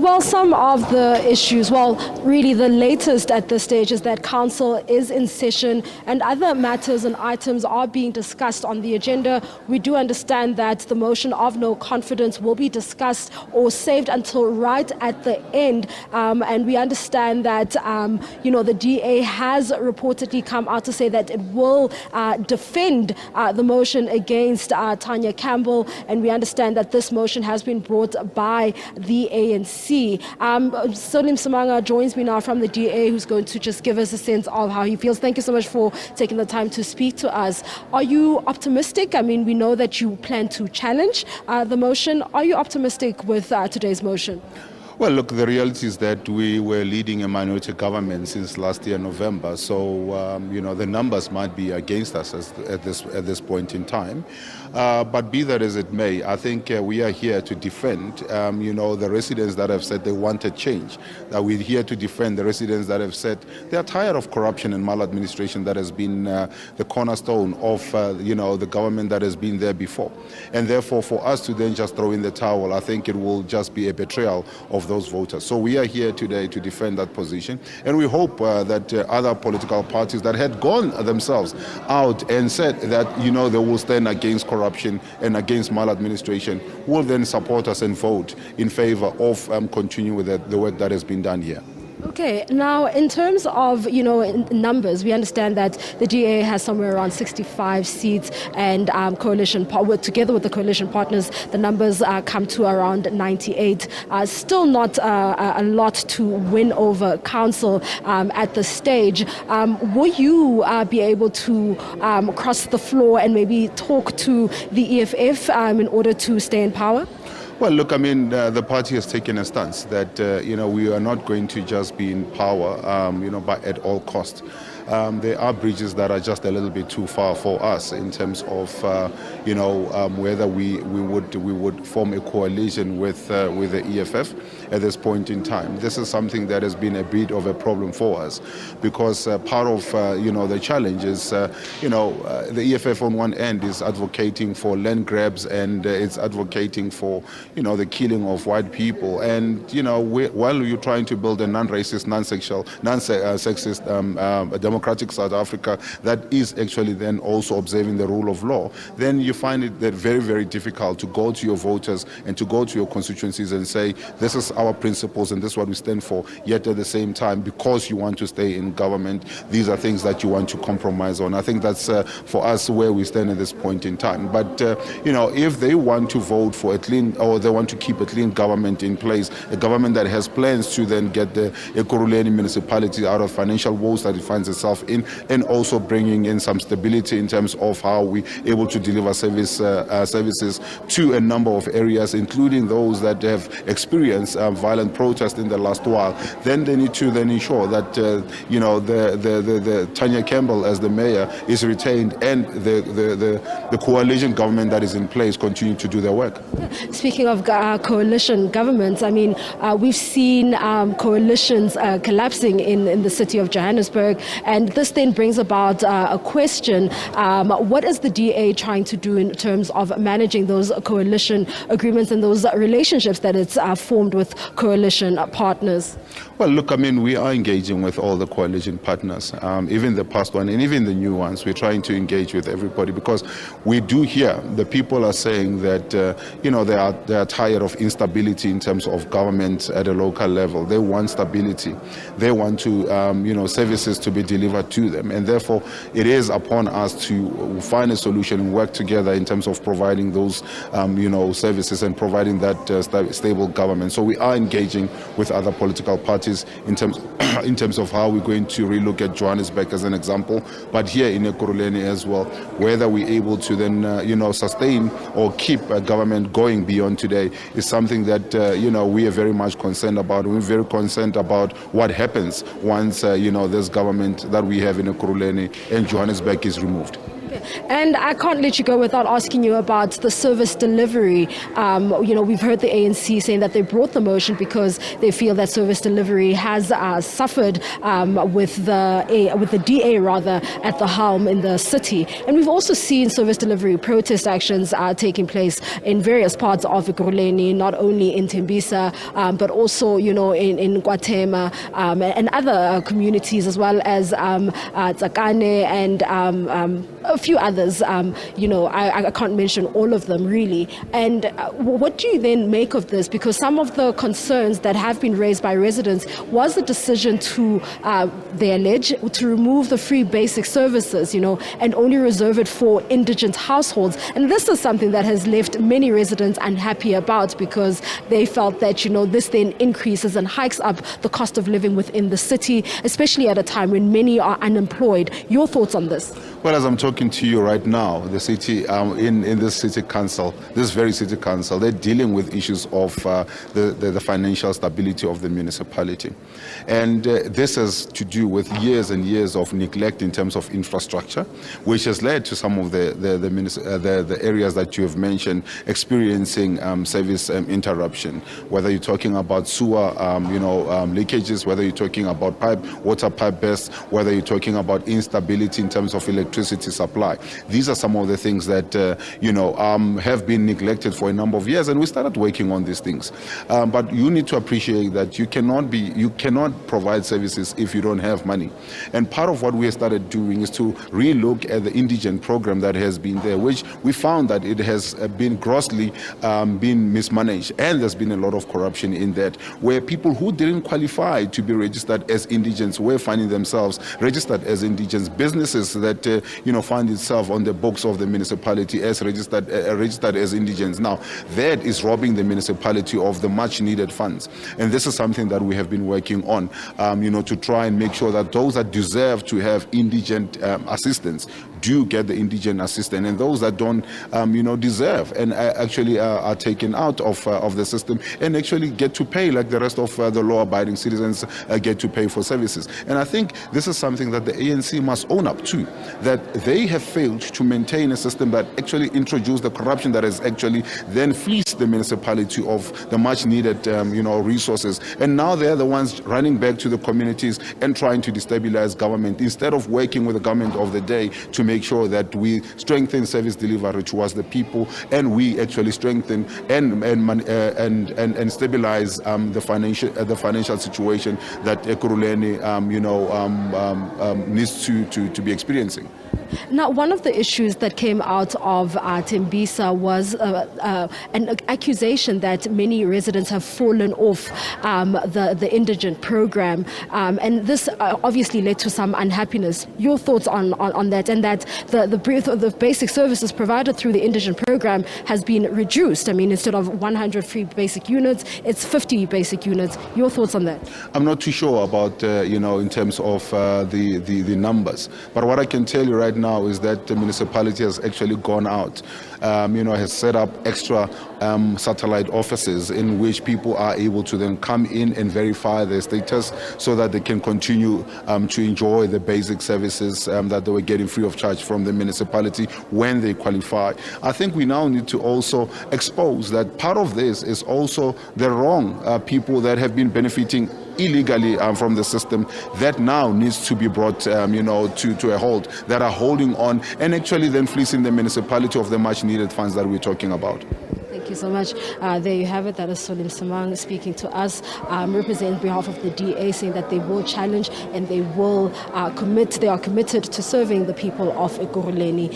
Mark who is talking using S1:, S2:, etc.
S1: Well, some of the issues, really the latest at this stage is that council is in session and other matters and items are being discussed on the agenda. We do understand that the motion of no confidence will be discussed or saved until right at the end. And we understand that, the DA has reportedly come out to say that it will defend the motion against Tania Campbell. And we understand that this motion has been brought by the ANC. Solim Samanga joins me now from the DA, who's going to just give us a sense of how he feels. Thank you so much for taking the time to speak to us. Are you optimistic? I mean, we know that you plan to challenge the motion. Are you optimistic with today's motion?
S2: Well, look, the reality is that we were leading a minority government since last year, November. So, the numbers might be against us at this point in time. But be that as it may, I think we are here to defend, the residents that have said they wanted change. That we're here to defend the residents that have said they are tired of corruption and maladministration that has been the cornerstone of, the government that has been there before. And therefore, for us to then just throw in the towel, I think it will just be a betrayal of those voters. So we are here today to defend that position, and we hope that other political parties that had gone themselves out and said that they will stand against corruption and against maladministration will then support us and vote in favor of continuing with the work that has been done here.
S1: Okay, now in terms of, numbers, we understand that the DA has somewhere around 65 seats and together with the coalition partners, the numbers come to around 98. Still not a lot to win over council at this stage. Will you be able to cross the floor and maybe talk to the EFF in order to stay in power?
S2: Well, look, the party has taken a stance that, we are not going to just be in power, but at all costs. There are bridges that are just a little bit too far for us in terms of, whether we would form a coalition with the EFF at this point in time. This is something that has been a bit of a problem for us because part of, the challenge is, the EFF on one end is advocating for land grabs and it's advocating for, the killing of white people. And, while you're trying to build a non-racist, non-sexist, democratic South Africa that is actually then also observing the rule of law, then you find it that very, very difficult to go to your voters and to go to your constituencies and say, this is our principles and this is what we stand for. Yet at the same time, because you want to stay in government, these are things that you want to compromise on. I think that's for us where we stand at this point in time. But, if they want to vote for a clean, or they want to keep a clean government in place, a government that has plans to then get the Ekurhuleni municipality out of financial woes that it finds itself in, and also bringing in some stability in terms of how we able to deliver services to a number of areas, including those that have experienced violent protest in the last while. Then they need to then ensure that the Tania Campbell as the mayor is retained and the coalition government that is in place continue to do their work.
S1: Speaking of coalition governments, we've seen coalitions collapsing in the city of Johannesburg. And this then brings about a question. What is the DA trying to do in terms of managing those coalition agreements and those relationships that it's formed with coalition partners?
S2: Well, look, we are engaging with all the coalition partners, even the past one and even the new ones. We're trying to engage with everybody because we do hear the people are saying that, they are tired of instability in terms of government at a local level. They want stability. They want to, services to be delivered to them. And therefore, it is upon us to find a solution and work together in terms of providing those, services and providing that stable government. So we are engaging with other political parties in terms of how we're going to relook at Johannesburg as an example, but here in Ekurhuleni as well, whether we're able to then, sustain or keep a government going beyond today is something that, we are very much concerned about. We're very concerned about what happens once, this government that we have in Ekurhuleni and Johannesburg is removed.
S1: Okay. And I can't let you go without asking you about the service delivery. We've heard the ANC saying that they brought the motion because they feel that service delivery has suffered with the DA rather at the helm in the city. And we've also seen service delivery protest actions taking place in various parts of Ekurhuleni, not only in Tembisa, but also in Gauteng and other communities, as well as Tsakane and a few others. I can't mention all of them really. And what do you then make of this? Because some of the concerns that have been raised by residents was the decision to, they allege, to remove the free basic services, and only reserve it for indigent households. And this is something that has left many residents unhappy about, because they felt that, this then increases and hikes up the cost of living within the city, especially at a time when many are unemployed. Your thoughts on this?
S2: Well, as I'm talking to you right now, the city, in this city council, this very city council, they're dealing with issues of the financial stability of the municipality. And this has to do with years and years of neglect in terms of infrastructure, which has led to some of the areas that you have mentioned experiencing service interruption, whether you're talking about sewer leakages, whether you're talking about water pipe bursts, whether you're talking about instability in terms of electricity supply. These are some of the things that have been neglected for a number of years, and we started working on these things. But you need to appreciate that you cannot provide services if you don't have money. And part of what we have started doing is to relook at the Indigent program that has been there, which we found that it has been grossly been mismanaged, and there's been a lot of corruption in that, where people who didn't qualify to be registered as indigents were finding themselves registered as indigents. Businesses that find itself on the books of the municipality as registered as indigents. Now, that is robbing the municipality of the much needed funds. And this is something that we have been working on, to try and make sure that those that deserve to have indigent assistance do get the indigent assistance, and those that don't, deserve and actually are taken out of the system and actually get to pay like the rest of the law-abiding citizens get to pay for services. And I think this is something that the ANC must own up to, that they have failed to maintain a system that actually introduced the corruption that has actually then fleeced the municipality of the much needed, resources. And now they're the ones running back to the communities and trying to destabilize government, instead of working with the government of the day to make sure that we strengthen service delivery towards the people, and we actually strengthen and stabilize the financial situation that Ekurhuleni needs to be experiencing.
S1: Now, one of the issues that came out of Tembisa was an accusation that many residents have fallen off the Indigent program, and this obviously led to some unhappiness. Your thoughts on that, and that the breadth of the basic services provided through the Indigent program has been reduced. I mean, instead of 100 free basic units, it's 50 basic units. Your thoughts on that? I'm
S2: not too sure about in terms of the numbers, but what I can tell you right now is that the municipality has actually gone out, has set up extra satellite offices in which people are able to then come in and verify their status, so that they can continue to enjoy the basic services that they were getting free of charge from the municipality when they qualify. I think we now need to also expose that part of this is also the wrong people that have been benefiting illegally from the system, that now needs to be brought to a halt, that are holding on and actually then fleecing the municipality of the much needed funds that we're talking about.
S1: Thank you so much. There you have it. That is Solim Samang speaking to us, representing on behalf of the DA, saying that they will challenge and they will they are committed to serving the people of Ekurhuleni.